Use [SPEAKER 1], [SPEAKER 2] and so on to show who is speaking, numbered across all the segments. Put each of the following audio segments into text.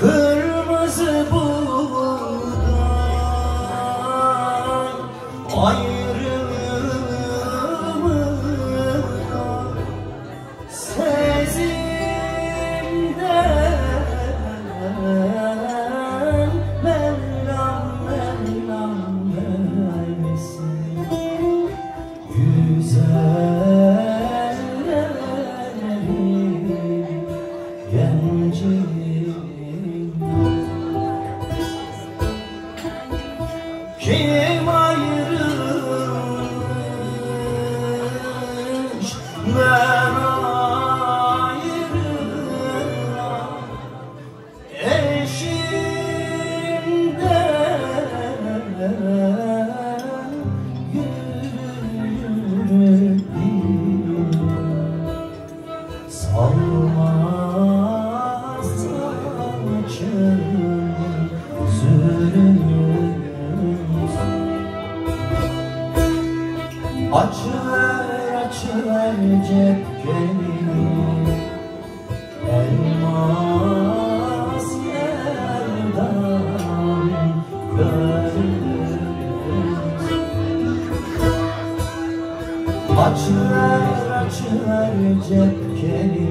[SPEAKER 1] Kırmızı buğday ayrılığımı sezimden Mevlam versin güzellerin genci. Kim ayrılmış ben ayrılan eşimden yüreğim salmaz saçım zulüm. Açıver cepkeni elmas yerden görürüz. Açıver cepkeni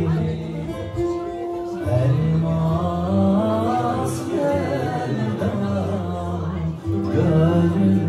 [SPEAKER 1] elmas yerden görürüz.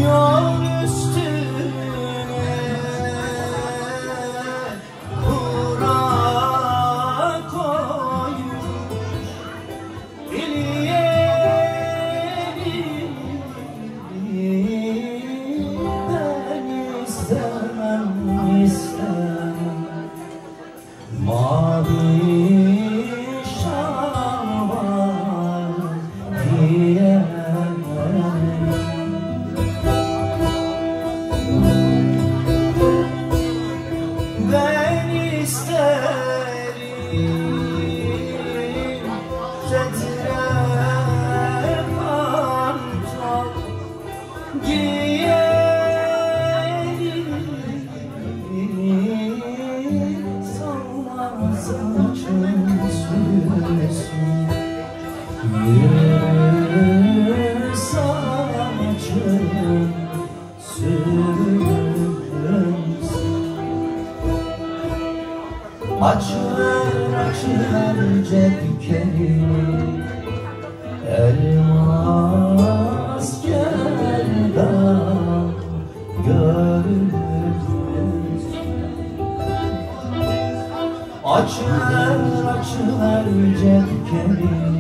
[SPEAKER 1] Yol üstüne Kur'an koymuş İlyerim ben istemem mavi şaban diyemem. Ben isterim tetre pantol giyerim salmaz saçım sürsün yürü saçım sürsün. Açıver cepkeni elmas yerden görürüz. Açıver cepkeni